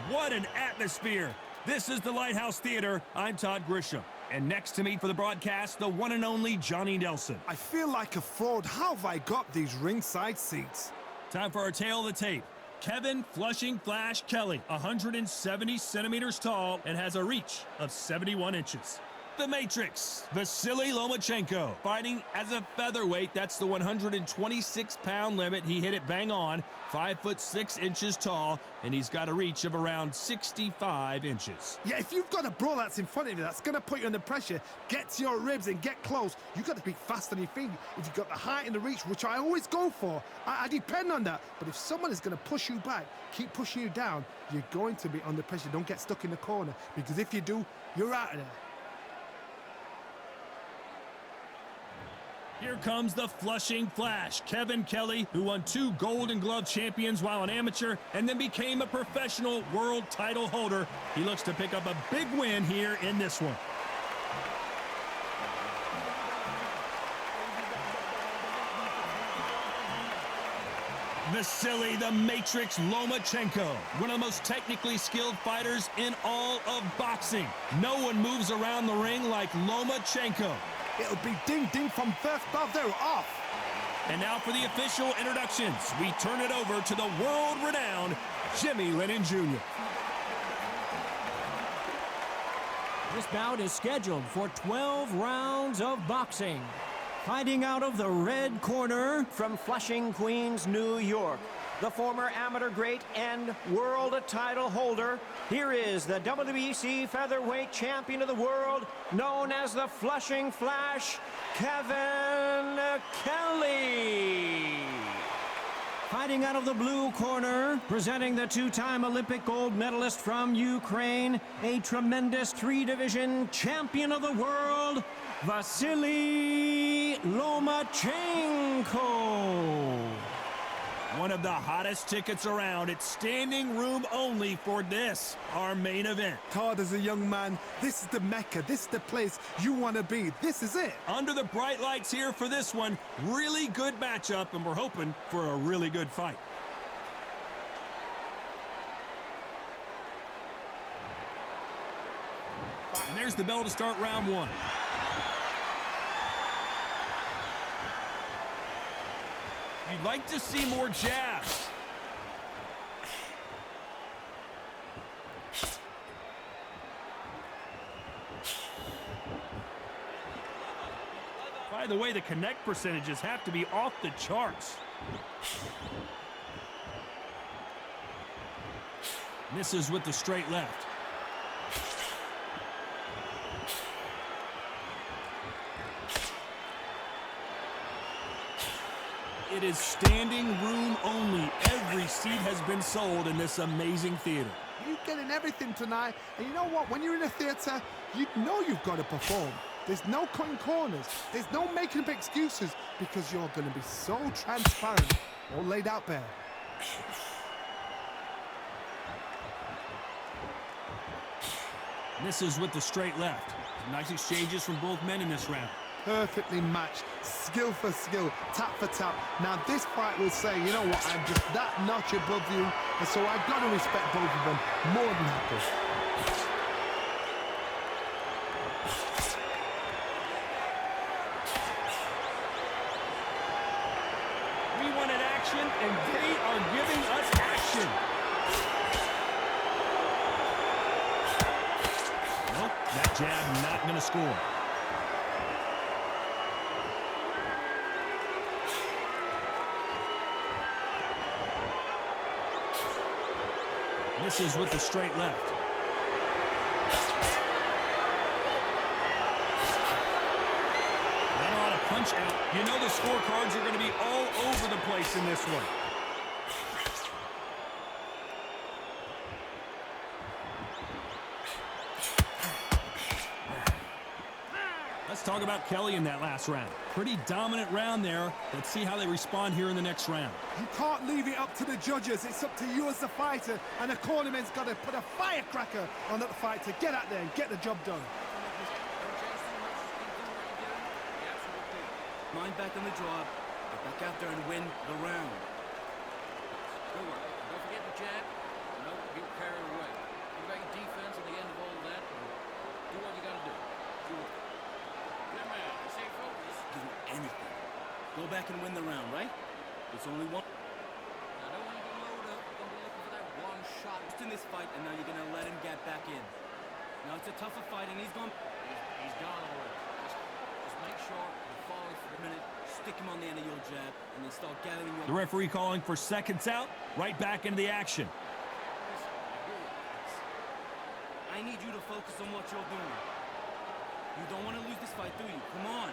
what an atmosphere. This is the Lighthouse Theater. I'm Todd Grisham. And next to me for the broadcast, the one and only Johnny Nelson. I feel like a fraud. How have I got these ringside seats? Time for our tale of the tape. Kevin Flushing Flash Kelley, 170 centimeters tall and has a reach of 71 inches. The Matrix, Vasilii Lomachenko, fighting as a featherweight. That's the 126-pound limit. He hit it bang on, 5'6" tall, and he's got a reach of around 65 inches. Yeah, if you've got a brawl that's in front of you, that's going to put you under pressure. Get to your ribs and get close. You've got to be fast on your feet. If you've got the height and the reach, which I always go for, I depend on that. But if someone is going to push you back, keep pushing you down, you're going to be under pressure. Don't get stuck in the corner, because if you do, you're out of there. Here comes the Flushing Flash, Kevin Kelley, who won 2 Golden Glove champions while an amateur and then became a professional world title holder. He looks to pick up a big win here in this one. Vasilii the Matrix Lomachenko, one of the most technically skilled fighters in all of boxing. No one moves around the ring like Lomachenko. It'll be ding-ding from first bell. They're off. And now for the official introductions. We turn it over to the world-renowned Jimmy Lennon Jr. This bout is scheduled for 12 rounds of boxing. Fighting out of the red corner from Flushing, Queens, New York, the former amateur great and world title holder. Here is the WBC featherweight champion of the world, known as the Flushing Flash, Kevin Kelley. Fighting out of the blue corner, presenting the 2-time Olympic gold medalist from Ukraine, a tremendous 3-division champion of the world, Vasilii Lomachenko. One of the hottest tickets around. It's standing room only for this, our main event. Todd, as a young man, this is the Mecca. This is the place you want to be. This is it. Under the bright lights here for this one. Really good matchup, and we're hoping for a really good fight. And there's the bell to start round 1. You'd like to see more jabs. By the way, the connect percentages have to be off the charts. Misses with the straight left. It is standing room only. Every seat has been sold in this amazing theater. You're getting everything tonight. And you know what? When you're in a theater, you know you've got to perform. There's no cutting corners. There's no making up excuses, because you're going to be so transparent, all laid out bare. Misses with the straight left. Nice exchanges from both men in this round. Perfectly matched, skill for skill, tap for tap. Now this fight will say, you know what, I'm just that notch above you, and so I've got to respect both of them more than happy. We wanted action, and they are giving us action. Nope, that jab not going to score. Misses with the straight left. That ought to punch out. You know the scorecards are going to be all over the place in this one. Let's talk about Kelley in that last round. Pretty dominant round there. Let's see how they respond here in the next round. You can't leave it up to the judges. It's up to you as the fighter, and the cornerman's got to put a firecracker on that fight to get out there and get the job done. Mind back on the job. Get back out there and win the round. Good work. Don't forget the jab. No, you carry away. back and win the round, right? It's only one. I don't want to load up. I'm going to be looking for that one shot. Just in this fight, and now you're going to let him get back in. Now it's a tougher fight, and he's gone. He's gone already. Just make sure you follow for A minute, stick him on the end of your jab, and then start gathering your. The referee calling for seconds out, right back into the action. I need you to focus on what you're doing. You don't want to lose this fight, do you? Come on.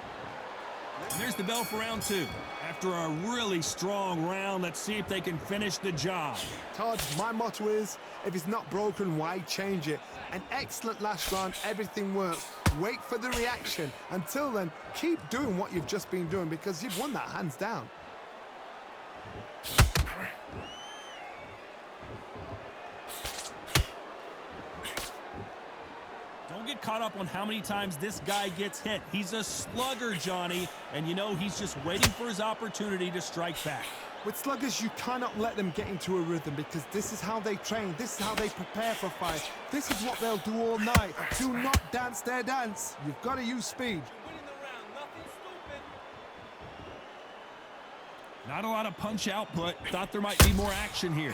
And there's the bell for round 2. After a really strong round, let's see if they can finish the job. Todd, my motto is, if it's not broken, why change it? An excellent last round, everything works. Wait for the reaction. Until then, keep doing what you've just been doing because you've won that hands down. Don't get caught up on how many times this guy gets hit. He's a slugger, Johnny, and you know he's just waiting for his opportunity to strike back. With sluggers, you cannot let them get into a rhythm because this is how they train. This is how they prepare for a fight. This is what they'll do all night. Do not dance their dance. You've got to use speed. Winning the round, nothing stupid. Not a lot of punch output. Thought there might be more action here.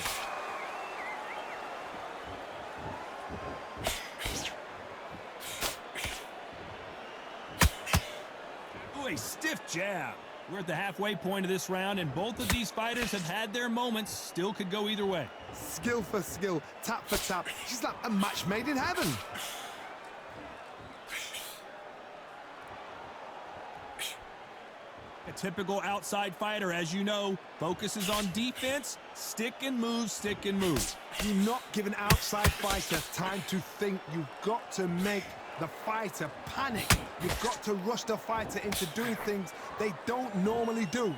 Ooh, a stiff jab. We're at the halfway point of this round, and both of these fighters have had their moments. Still could go either way. Skill for skill, tap for tap. She's like a match made in heaven. A typical outside fighter, as you know, focuses on defense, stick and move, stick and move. Do not give an outside fighter time to think. You've got to make the fighter panic. You've got to rush the fighter into doing things they don't normally do.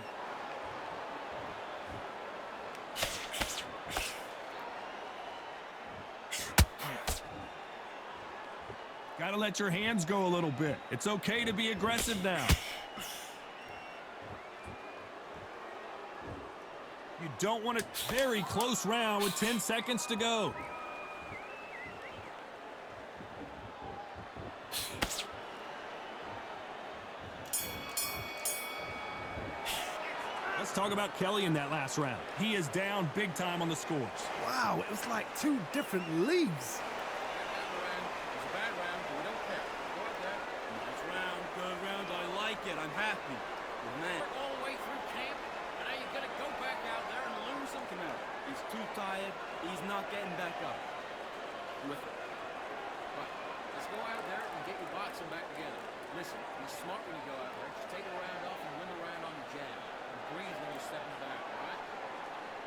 Got to let your hands go a little bit. It's okay to be aggressive now. You don't want a very close round with 10 seconds to go. Let's talk about Kelley in that last round. He is down big time on the scores. Wow, it was like two different leagues. It's a bad round, but we don't care. Go out there. Nice round, good round. I like it. I'm happy. Good man. We're all the way through camp, and now you're going to go back out there and lose him. Come out. He's too tired. He's not getting back up. With it. But let's go out there and get your boxing back together. Listen, be smart when you go out there. Just take a round off and win the round on your jab. And breathe when you're stepping back, all right?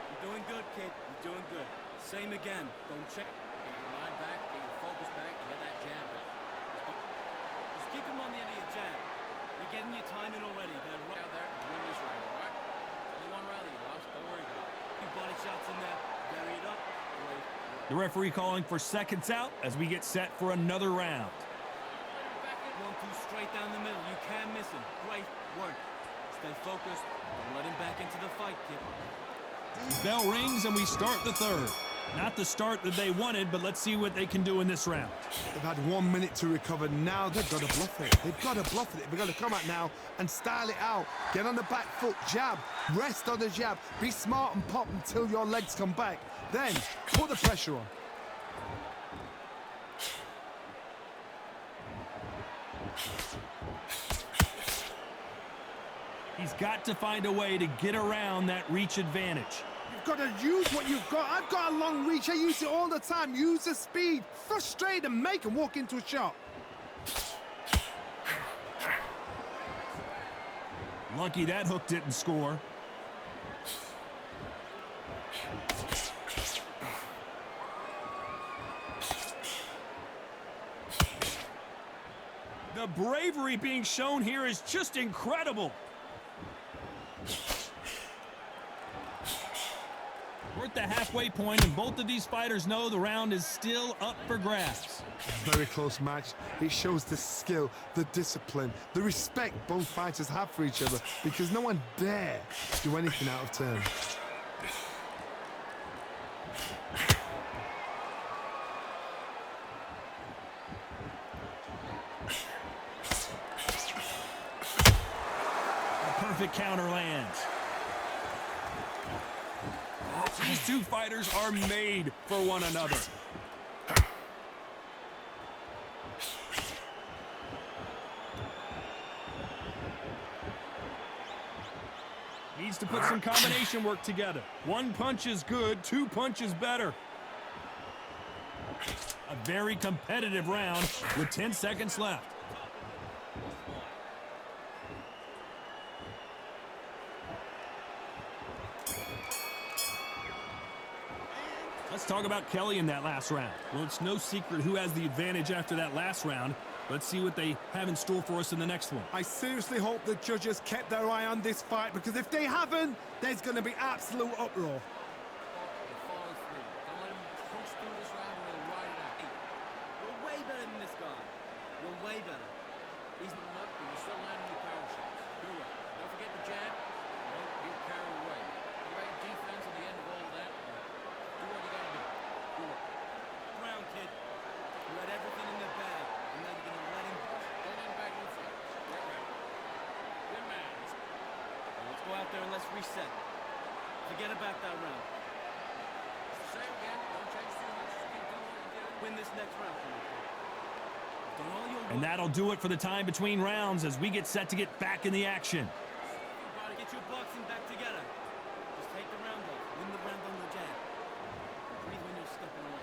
You're doing good, kid. You're doing good. Same again. Don't check. Get your mind back, get your focus back, and get that jab back. Just keep him on the end of your jab. You're getting your timing already. Then Go out there and win this round, all right? Only one round that you lost. Don't worry about it. few body shots in there. Bury it up. Great. The referee calling for seconds out as we get set for another round. 1-2 straight down the middle. You can't miss him. Great work. Stay focused. Don't let him back into the fight, kid. Bell rings and we start the third. Not the start that they wanted, but let's see what they can do in this round. They've had 1 minute to recover. Now they've got to bluff it. They've got to bluff it. They've got to come out now and style it out. Get on the back foot, jab, rest on the jab. Be smart and pop until your legs come back. Then put the pressure on. He's got to find a way to get around that reach advantage. You've got to use what you've got. I've got a long reach. I use it all the time. Use the speed. Frustrate and make them walk into a shot. Lucky that hook didn't score. The bravery being shown here is just incredible. We're at the halfway point, and both of these fighters know the round is still up for grabs. Very close match. It shows the skill, the discipline, the respect both fighters have for each other because no one dare do anything out of turn. terrific counter lands. These two fighters are made for one another. Needs to put some combination work together. One punch is good, two punches better. A very competitive round with 10 seconds left. Let's talk about Kelley in that last round. Well, it's no secret who has the advantage after that last round. Let's see what they have in store for us in the next one. I seriously hope the judges kept their eye on this fight, because if they haven't, there's going to be absolute uproar. Follow through. Don't let him punch through this round or he'll ride it out. Hey, You're way better than this guy. You're way better. he's moving up, but you're still landing your power shots. Do it. Don't forget the jab. Don't get carried away. You got your defense at the end of all of that. Do what you got to do. Do it. Ground, kid. You had everything in the bag, and now you're gonna let him. Don't let him back in the fight. Get ready. Good man. Now let's go out there and let's reset. Forget about that round. Say it again. Don't change too much. Just keep doing what you're doing. Win this next round for me. You've done all your work. And that'll do it for the time between rounds as we get set to get back in the action. Everybody get your boxing back together. Just take the round off. Win the round on the jab. Breathe when you're stepping on.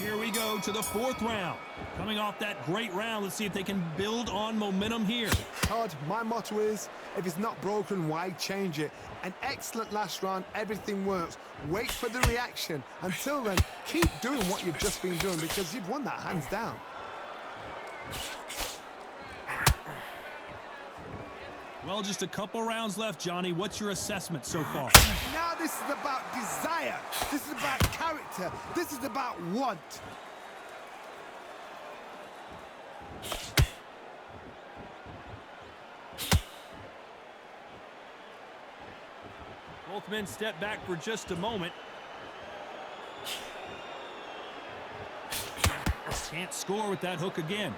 Here we go to the fourth round. Coming off that great round, let's see if they can build on momentum here. Todd, my motto is, if it's not broken, why change it? An excellent last round, everything works. Wait for the reaction. Until then, keep doing what you've just been doing, because you've won that hands down. Well, just a couple rounds left, Johnny. What's your assessment so far? Now this is about desire. This is about character. This is about want. Both men step back for just a moment. Can't score with that hook again.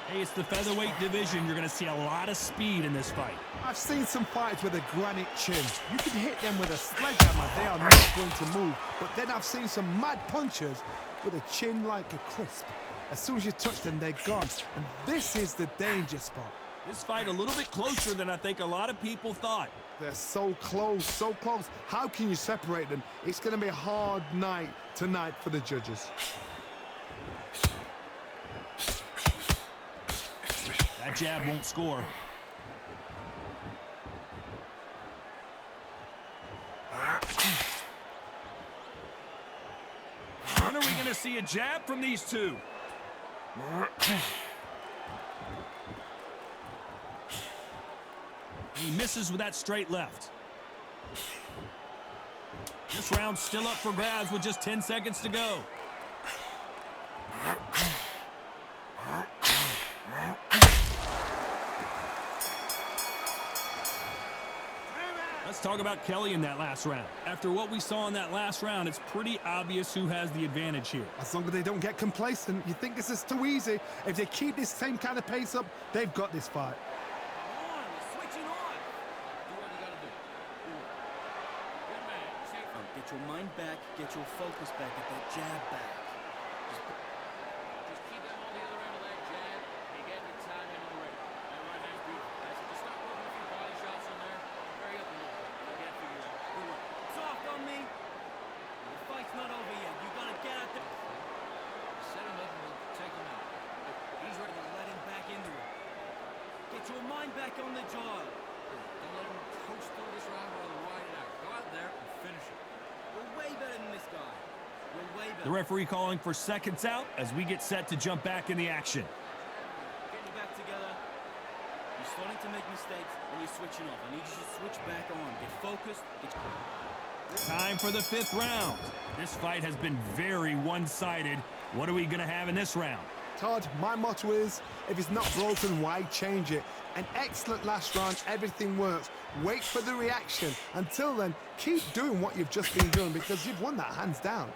Hey, it's the featherweight division. You're going to see a lot of speed in this fight. I've seen some fighters with a granite chin. You can hit them with a sledgehammer, they are not going to move. But then I've seen some mad punchers with a chin like a crisp. As soon as you touch them, they're gone. And this is the danger spot. This fight a little bit closer than I think a lot of people thought. They're so close, so close. How can you separate them? It's going to be a hard night tonight for the judges. That jab won't score. When are we going to see a jab from these two? He misses with that straight left. This round's still up for grabs with just 10 seconds to go. Let's talk about Kelley in that last round. After what we saw in that last round, it's pretty obvious who has the advantage here. As long as they don't get complacent, you think this is too easy. If they keep this same kind of pace up, they've got this fight. Come on, we're switching on. Do what you got to do. Do it. Good man. Safe. Get your mind back, get your focus back, get that jab back. Just keep them on the other end of that jab. You get your time in already. That right hand's beautiful. That's it. Just start working a few body shots in there. Hurry up a little bit. You'll get through your round. Do it. Soft on me. The fight's not over yet. You gotta get out there. Set him up and we'll take him out. He's ready to let him back into it. Get your mind back on the jaw. Don't let him coast through this round or he'll ride it out. Go out there and finish it. You're way better than this guy. You're way better. The referee calling for seconds out as we get set to jump back in the action. Getting back together. You're starting to make mistakes and you're switching off. I need you to switch back on. Get focused. Time for the fifth round. This fight has been very one-sided. What are we going to have in this round? Todd, my motto is, if it's not broken, why change it? An excellent last round, everything works. Wait for the reaction. Until then, keep doing what you've just been doing, because you've won that hands down.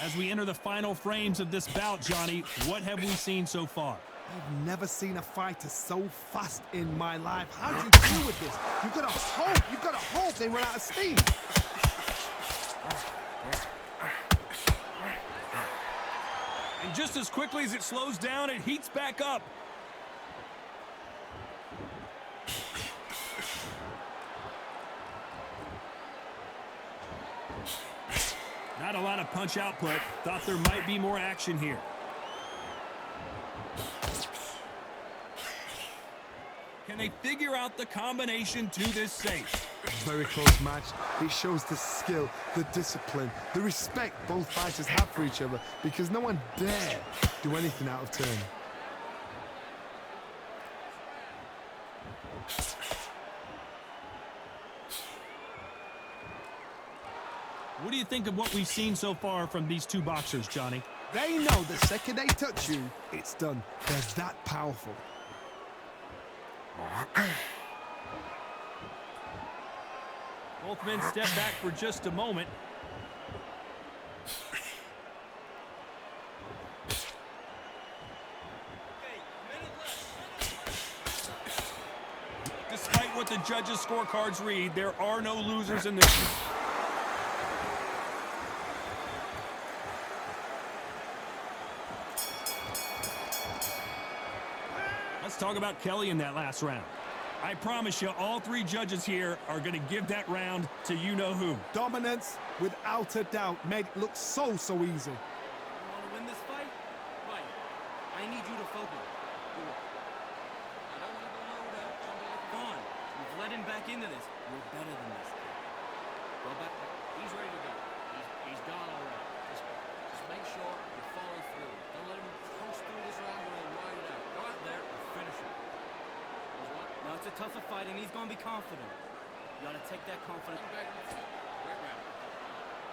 As we enter the final frames of this bout, Johnny, what have we seen so far? I've never seen a fighter so fast in my life. How do you deal with this? You've got to hope they run out of steam. And just as quickly as it slows down, it heats back up. Not a lot of punch output. Thought there might be more action here. Can they figure out the combination to this safe? Very close match. It shows the skill, the discipline, the respect both fighters have for each other, because no one dare do anything out of turn. What do you think of what we've seen so far from these two boxers, Johnny? They know the second they touch you, it's done. They're that powerful. Both men step back for just a moment. Despite what the judges' scorecards read, there are no losers in this. Let's talk about Kelley in that last round. I promise you, all three judges here are going to give that round to you-know-who. Dominance, without a doubt, made it look so easy. You want to win this fight? Right. I need you to focus. Do it. I don't want to go low now. Come on. We've led him back into this. We're better than this. Go back. He's ready to go. He's gone already. Just make sure you follow through. Don't let him coast through this round and then ride it out. Go out there and finish him. Now it's a tougher fight, and he's going to be confident. You got to take that confidence. Back in the field. Great round.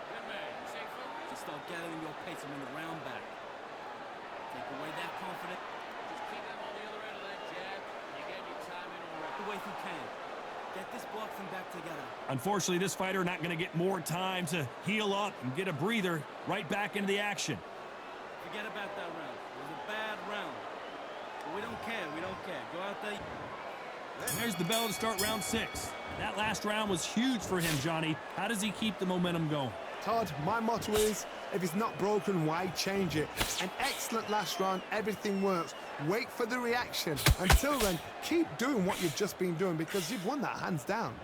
Good man. Stay focused. To start gathering your pace and win the round back. Take away that confidence. Just keep him on the other end of that jab. You get your time in already. The way you can. Get this boxing back together. Unfortunately, this fighter not going to get more time to heal up and get a breather right back into the action. Forget about that round. It was a bad round. But we don't care. We don't care. Go out there. There's the bell to start round 6. That last round was huge for him, Johnny. How does he keep the momentum going? Todd, my motto is, if it's not broken, why change it? An excellent last round, everything works. Wait for the reaction. Until then, keep doing what you've just been doing, because you've won that hands down.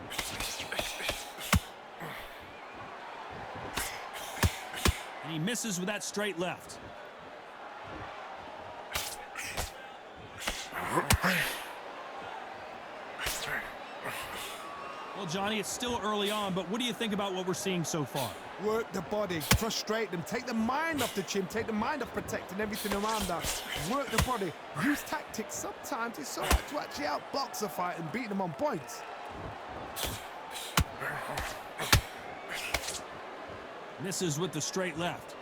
And he misses with that straight left. Well, Johnny, it's still early on, but what do you think about what we're seeing so far? Work the body, frustrate them, take the mind off the chin, take the mind off protecting everything around us. Work the body, use tactics. Sometimes it's all right to actually outbox a fight and beat them on points. Misses with the straight left.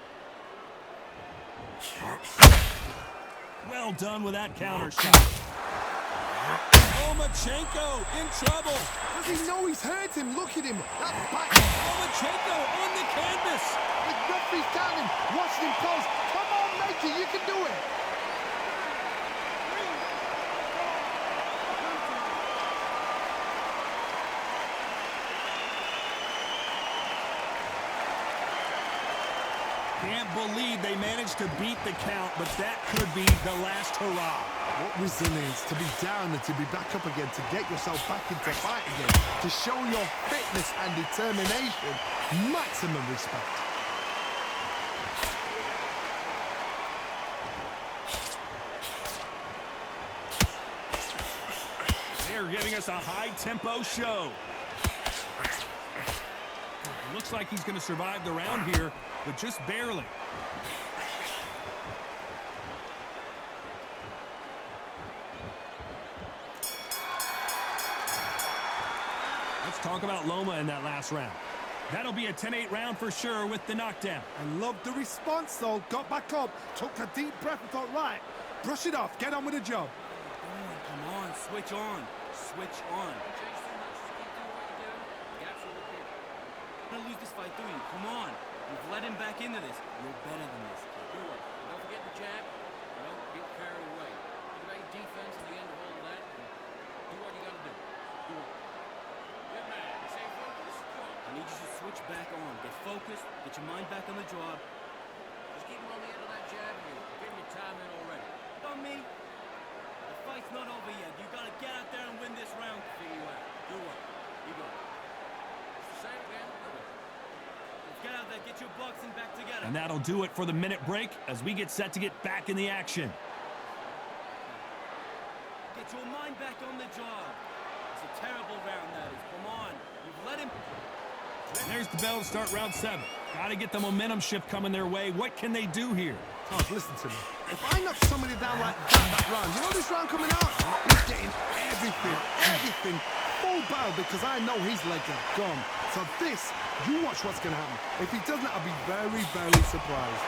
Well done with that counter shot. Lomachenko in trouble. Does he know he's hurt him? Look at him. That back. Lomachenko on the canvas. The referee's down him, watching him close. Come on, make it. You can do it. Can't believe they managed to beat the count, but that could be the last hurrah. What resilience to be down and to be back up again, to get yourself back into fight again, to show your fitness and determination. Maximum respect. They're giving us a high-tempo show. It looks like he's going to survive the round here, but just barely. Let's talk about Loma in that last round. That'll be a 10-8 round for sure with the knockdown. I love the response, though. Got back up, took a deep breath and thought, right, brush it off, get on with the job. Come on, switch on. Switch on. Change too much. Just keep doing what you're doing. Gaps will appear. You're gonna lose this fight, do you? Come on. We've led him back into this. You're better back on. Get focused. Get your mind back on the job. Just keep him on the end of that jab and you're getting your time in already. On me. The fight's not over yet. You gotta get out there and win this round. Figure you out. Do what? You go. It's the same again. Let's get out there. Get your boxing back together. And that'll do it for the minute break as we get set to get back in the action. Get your mind back on the job. It's a terrible round, that is. Come on. You've let him... There's the bell to start round 7. Got to get the momentum shift coming their way. What can they do here? Todd, listen to me. If I knock somebody down like that round, you know this round coming out? He's getting everything full barrel because I know his legs are gone. So this, you watch what's going to happen. If he doesn't, I'll be very, very surprised.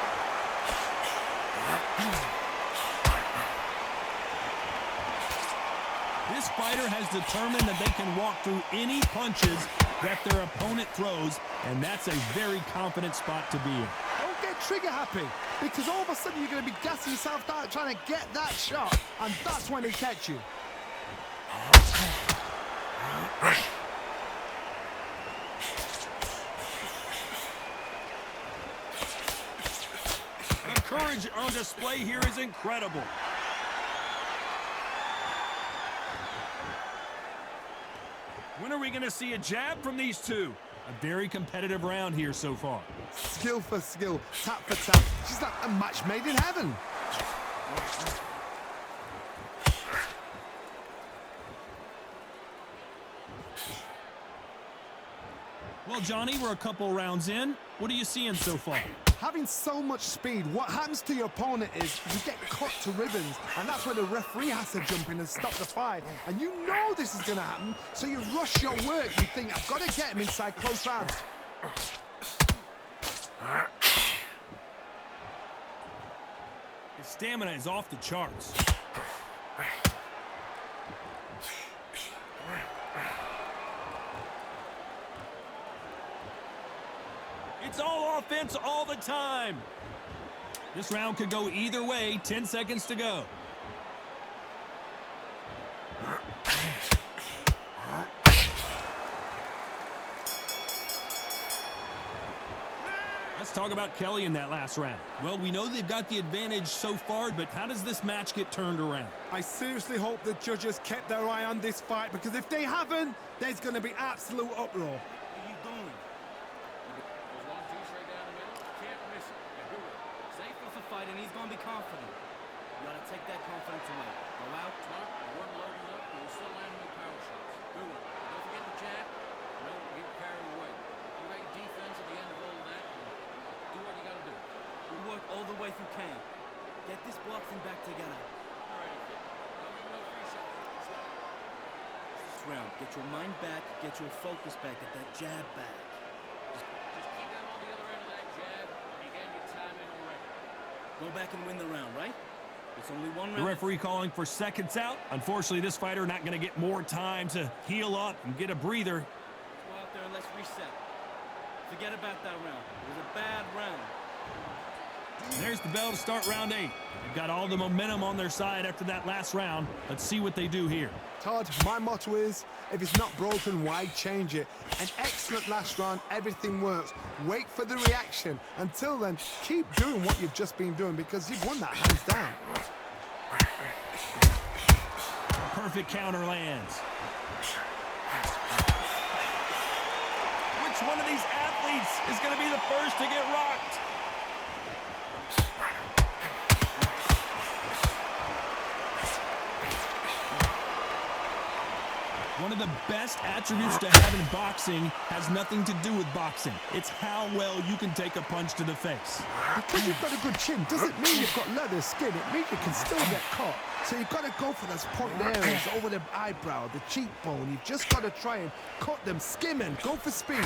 This fighter has determined that they can walk through any punches that their opponent throws, and that's a very confident spot to be in. Don't get trigger happy, because all of a sudden you're going to be gassing yourself out trying to get that shot, and that's when they catch you. The courage on display here is incredible. When are we going to see a jab from these two? A very competitive round here so far. Skill for skill, tap for tap. She's like a match made in heaven. Well, Johnny, we're a couple rounds in. What are you seeing so far? Having so much speed, what happens to your opponent is you get cut to ribbons, and that's where the referee has to jump in and stop the fight. And you know this is going to happen, so you rush your work. You think, I've got to get him inside close hands. His stamina is off the charts. It's all offense all the time. This round could go either way. 10 seconds to go. Let's talk about Kelley in that last round. Well, we know they've got the advantage so far, but how does this match get turned around? I seriously hope the judges kept their eye on this fight, because if they haven't, there's going to be absolute uproar. Where are you going? Those long tees right down the middle. Can't miss it. Yeah, do it. Safe off a fight, and he's going to be confident. You got to take that confidence away. Go out. Smart. You weren't loading up. You were still landing with power shots. Do it. Don't forget the jab. Don't get carried away. You got your defense at the end of all of that. Do what you got to do. We work all the way through camp. Get this boxing back together. All right, okay. Don't give me no free shots. Let's go. This round, get your mind back, get your focus back, get that jab back. Just keep them on the other end of that jab, and you get your time in already. Go back and win the round, right? It's only one The round. referee calling for seconds out. Unfortunately, this fighter not going to get more time to heal up and get a breather. Let's go out there and let's reset. Forget about that round. It was a bad round. There's the bell to start round 8. They've got all the momentum on their side after that last round. Let's see what they do here. Todd, my motto is, if it's not broken, why change it? An excellent last round, everything works. Wait for the reaction. Until then, keep doing what you've just been doing, because you've won that hands down. Perfect counter lands. Which one of these athletes is going to be the first to get rocked? One of the best attributes to have in boxing has nothing to do with boxing. It's how well you can take a punch to the face. Because you've got a good chin doesn't mean you've got leather skin. It means you can still get caught. So you've got to go for those pointed areas over the eyebrow, the cheekbone. You've just got to try and cut them, skim and go for speed.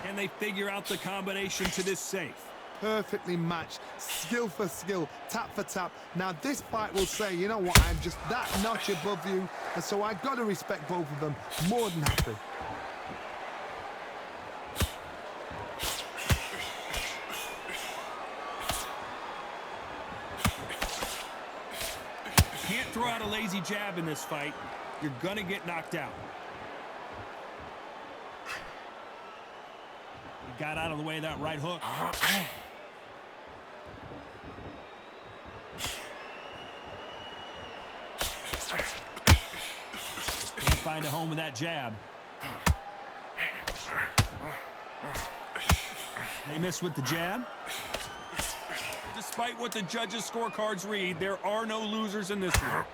Can they figure out the combination to this safe? Perfectly matched, skill for skill, tap for tap. Now this fight will say, you know what, I'm just that notch above you, and so I got to respect both of them. More than happy. Can't throw out a lazy jab in this fight. you're going to get knocked out. He got out of the way of that right hook. Can't find a home with that jab. They miss with the jab. Despite what the judges' scorecards read, there are no losers in this one.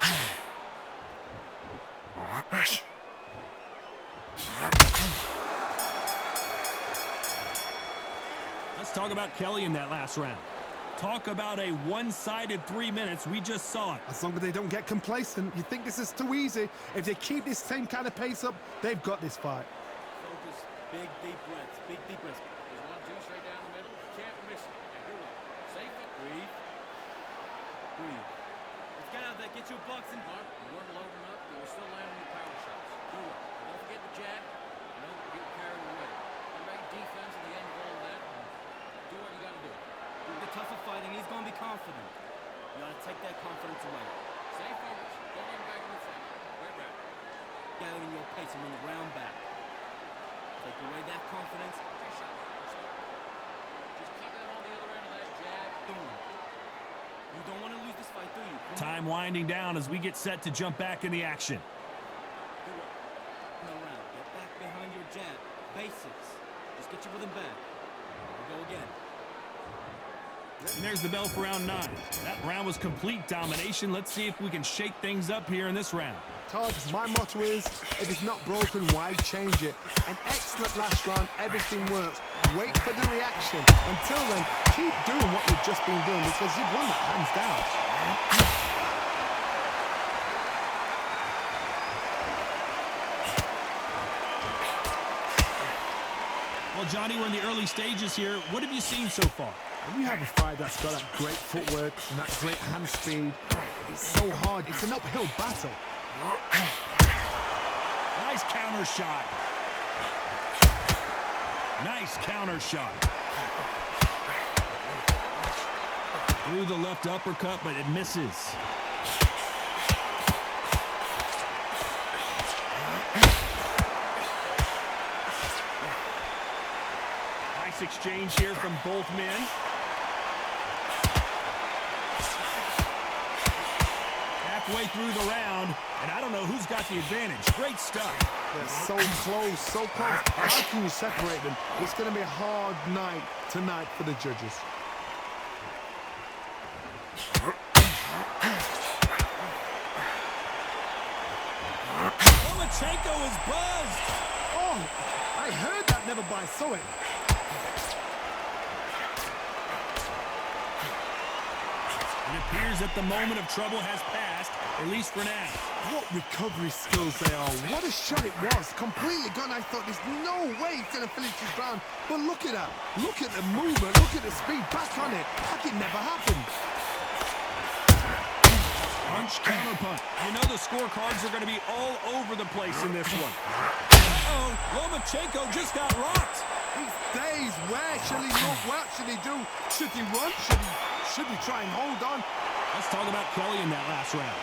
Let's talk about Kelley in that last round. Talk about a one-sided 3 minutes. We just saw it. As long as they don't get complacent, you think this is too easy. If they keep this same kind of pace up, they've got this fight. Focus, big deep breaths, big deep breaths. There's 1, 2 straight down the middle. You can't miss it. And do it. Safe it. Breathe. Breathe. Let's get out there, get your boxing. Mark, you weren't loading up. You were still landing your power shots. Do it. Don't forget the jab. Don't get carried away. The right defense at the end of all of that. Do what you got to do. With the tougher fighting, he's going to be confident. You got to take that confidence away. Stay focused. Don't get back in the front. Right round. Get out in your pace and win the round back. Take away that confidence. Just shut up. Just keep that on the other end of that jab. Boom. You don't want to lose this fight, do you? Time winding down as we get set to jump back in the action. Do it. No round. Get back behind your jab. Basics. Just get your rhythm back. We go again. And there's the bell for round 9. That round was complete domination. Let's see if we can shake things up here in this round. Todd, my motto is, if it's not broken, why change it? An excellent last round, everything works. Wait for the reaction. Until then, keep doing what you've just been doing because you've won that hands down. Well, Johnny, we're in the early stages here. What have you seen so far? When you have a fight that's got that great footwork and that great hand speed, it's so hard. It's an uphill battle. Nice counter shot. Nice counter shot. Through the left uppercut, but it misses. Nice exchange here from both men. Halfway through the round, and I don't know who's got the advantage. Great stuff. They're so close, so close. How can you separate them? It's going to be a hard night tonight for the judges. Lomachenko is buzzed. Oh, I heard that, never by saw it. It appears that the moment of trouble has passed, at least for now. What recovery skills they are. What a shot it was. Completely gone. I thought there's no way he's going to finish this round. But look at that. Look at the movement. Look at the speed. Back on it. Like it never happened. Punch, counter punch. You know the scorecards are going to be all over the place in this one. Uh-oh, Lomachenko just got rocked. These days, where should he look? What should he do? Should he run? Should he try and hold on? Let's talk about Kelley in that last round.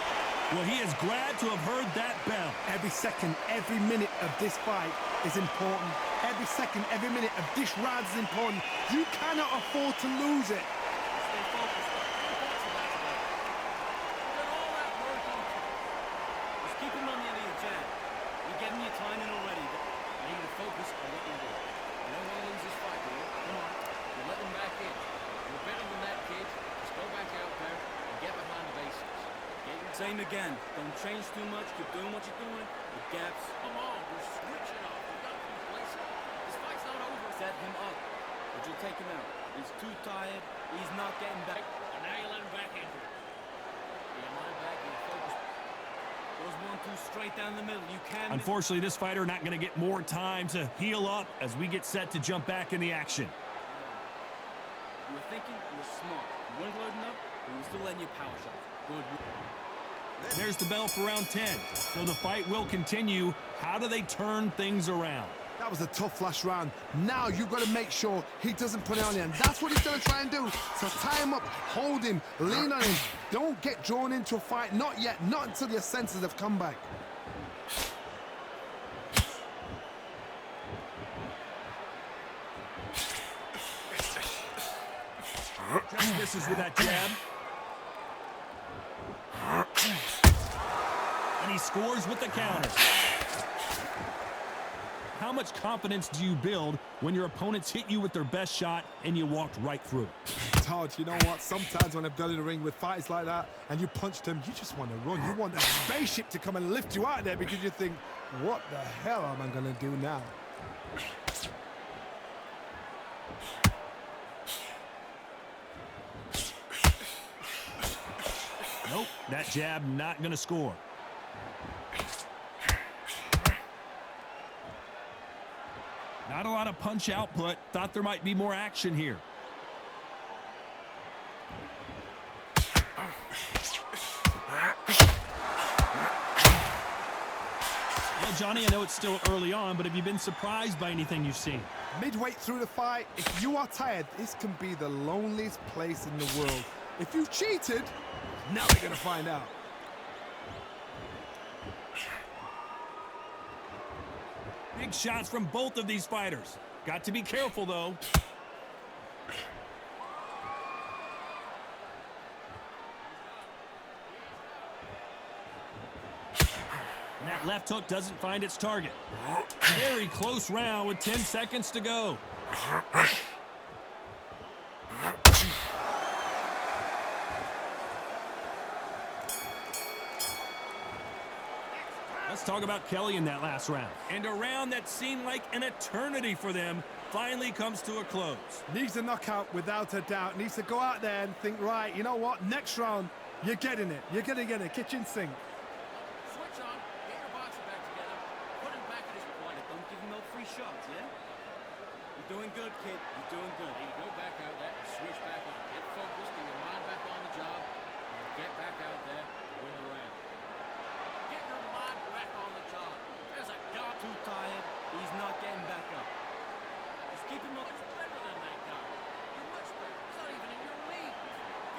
Well, he is glad to have heard that bell. Every second, every minute of this fight is important. Every second, every minute of this round is important. You cannot afford to lose it. Stay focused. Get all that work on. Just keep him on the end of your jab. You're getting your timing already. I need to focus on what you're doing. You don't want to lose this fight, do you? Come on. You're letting them back in. You're better than that, kid. Just go back out there and get behind the basics. Get your Same again. Don't change too much. Keep doing what you're doing. The gaps. Come on, we're switching off. We got to replace it. This fight's not over. Set him up. But you take him out. He's too tired. He's not getting back. And now you let him back into it. Yeah, my back, you're focused. Goes 1-2 straight down the middle. You can. Unfortunately, this fighter not going to get more time to heal up as we get set to jump back in the action. You were thinking. You were smart. You weren't loading up. You were still letting your power shots. Good. There's the bell for round 10. So the fight will continue. How do they turn things around? That was a tough last round. Now you've got to make sure he doesn't put it on you. And that's what he's going to try and do. So tie him up, hold him, lean on him. Don't get drawn into a fight. Not yet. Not until your senses have come back. Just misses with that jab. And he scores with the counter. How much confidence do you build when your opponents hit you with their best shot and you walked right through? Todd, you know what? Sometimes when I've done in the ring with fighters like that and you punch them, you just want to run. You want a spaceship to come and lift you out there because you think, what the hell am I going to do now? Nope, that jab not going to score. Not a lot of punch output. Thought there might be more action here. Well, Johnny, I know it's still early on, but have you been surprised by anything you've seen? Midway through the fight, if you are tired, this can be the loneliest place in the world. If you've cheated, now we're going to find out. Big shots from both of these fighters. Got to be careful, though. And that left hook doesn't find its target. Very close round with 10 seconds to go. Let's talk about Kelley in that last round. And a round that seemed like an eternity for them finally comes to a close. Needs a knockout without a doubt. Needs to go out there and think, right, you know what? Next round, you're getting it. You're going to get a kitchen sink. Switch on, get your boxer back together, put him back in his corner. Don't give him no free shots, yeah? You're doing good, kid. You're doing good. Hey, go back out there and switch back on. Get focused, get your mind back on the job, and get back out there, win the round. Get your mind back on the job. There's a guy Too tired. He's not getting back up. Just keep him up. much better than that guy. You're much better. He's not even in your league.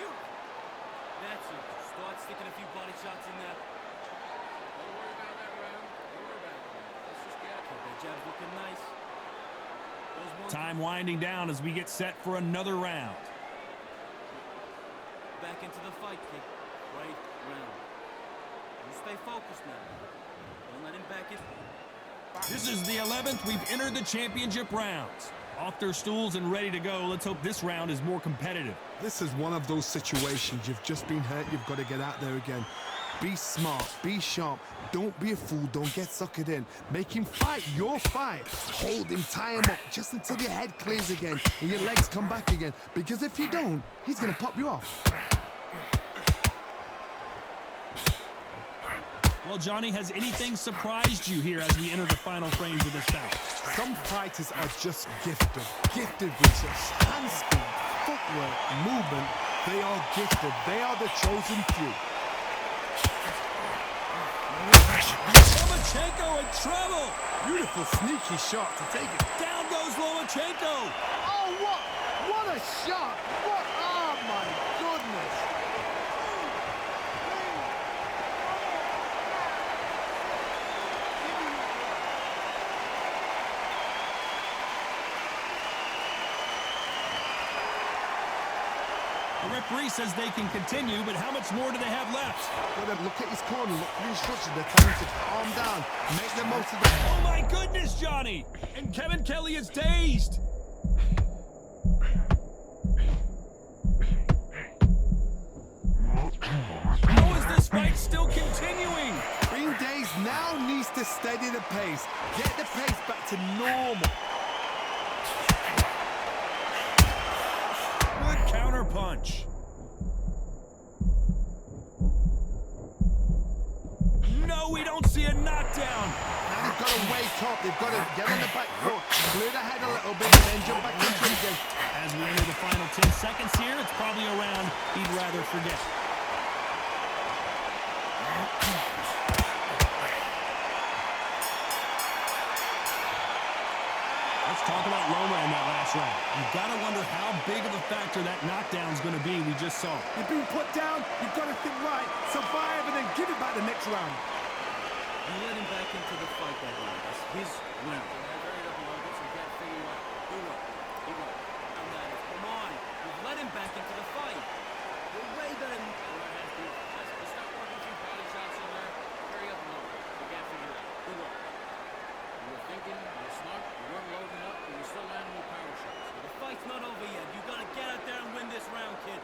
Beautiful. That's it. Start sticking a few body shots in there. Don't worry about that round. Don't worry about it. Let's just get it. That jab's looking nice. Those ones Time winding down as we get set for another round. back into the fight, kid. Right round. You stay focused now. Don't let him back in. This is the 11th. We've entered the championship rounds. Off their stools and ready to go. Let's hope this round is more competitive. This is one of those situations. You've just been hurt. You've got to get out there again. Be smart. Be sharp. Don't be a fool. Don't get suckered in. Make him fight your fight. Hold him. Tie him up just until your head clears again and your legs come back again. Because if you don't, he's going to pop you off. Well, Johnny, has anything surprised you here as we enter the final frames of this bout? Some fighters are just gifted. Gifted with just hand speed, footwork, movement. They are gifted. They are the chosen few. Lomachenko in trouble. Beautiful, sneaky shot to take it. Down goes Lomachenko. Oh, what a shot. What, oh my goodness. The referee says they can continue, but how much more do they have left? Well, then look at his corner, look for the instructions. They're telling him to calm down, make the most of the... Oh my goodness, Johnny! And Kevin Kelley is dazed. How is this fight still continuing? Being dazed now needs to steady the pace. Get the pace back to normal. Good counter punch. No, we don't see a knockdown. Now they've got to wake up. They've got to get on the back foot, clear the head a little bit, and then jump back into it again. As we enter the final 10 seconds here, it's probably a round he'd rather forget. Let's talk about Loma in that last round. You've got to wonder how big of a factor that knockdown's going to be we just saw. You've been put down. You've got to think right, survive, and then give it back the next round. You let him back into the fight that round. That's his round. Hurry up, Logan, so you got to figure out. Come on. You've let him back into It's not over yet. You gotta get out there and win this round, kid.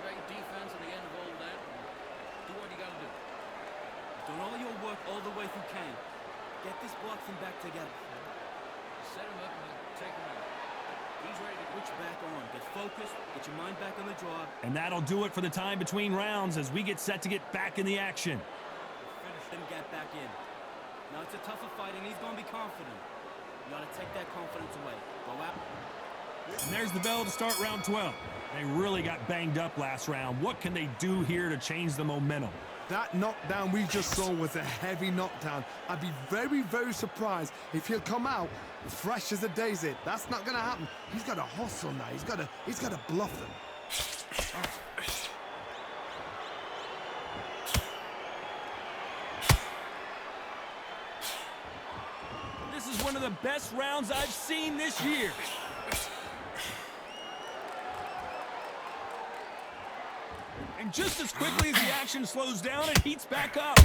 Great defense at the end of all that. Do what you gotta do. You've done all your work all the way through Kane. Get this boxing back together. Set him up and take him out. He's ready to Switch back on. Get focused. Get your mind back on the draw. And that'll do it for the time between rounds as we get set to get back in the action. Finish and get back in. Now it's a tougher fight and he's gonna be confident. You gotta take that confidence away. Go out. And there's the bell to start round 12. They really got banged up last round. What can they do here to change the momentum? That knockdown we just saw was a heavy knockdown. I'd be very, very surprised if he'll come out fresh as a daisy. That's not going to happen. He's got to hustle now. He's got to bluff them. This is one of the best rounds I've seen this year. And just as quickly as the action slows down, it heats back up.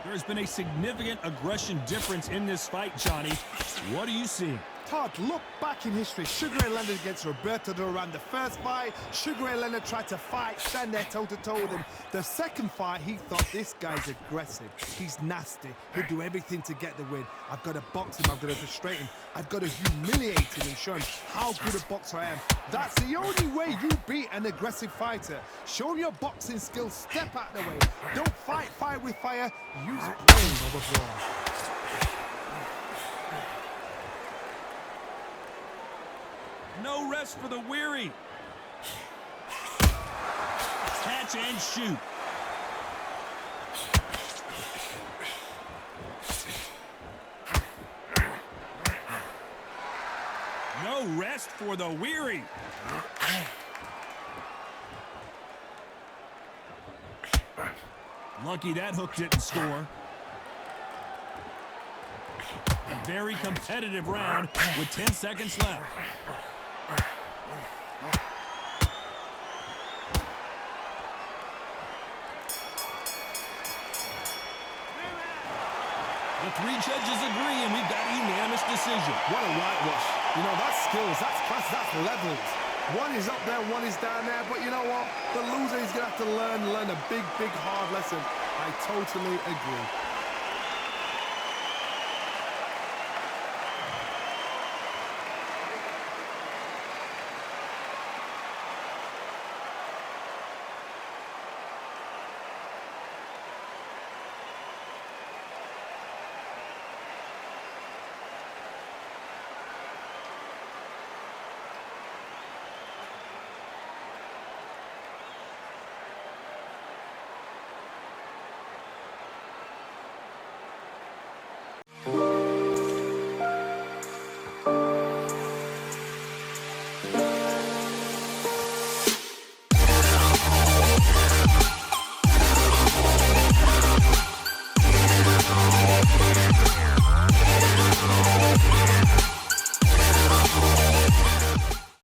There's been a significant aggression difference in this fight, Johnny. What do you see? Todd, look back in history. Sugar Ray Leonard against Roberto Duran. The first fight, Sugar Ray Leonard tried to fight, stand there toe-to-toe with him. The second fight, he thought, this guy's aggressive. He's nasty. He'll do everything to get the win. I've got to box him. I've got to frustrate him. I've got to humiliate him and show him how good a boxer I am. That's the only way you beat an aggressive fighter. Show him your boxing skills. Step out of the way. Don't fight fire with fire. Use brain over brawn. No rest for the weary. Catch and shoot. No rest for the weary. Lucky that hook didn't score. A very competitive round with 10 seconds left. The three judges agree, and we've got a unanimous decision. What a whitewash. You know, that's skills, that's class, that's levels. One is up there, one is down there, but you know what? The loser is going to have to learn a big, big, hard lesson. I totally agree.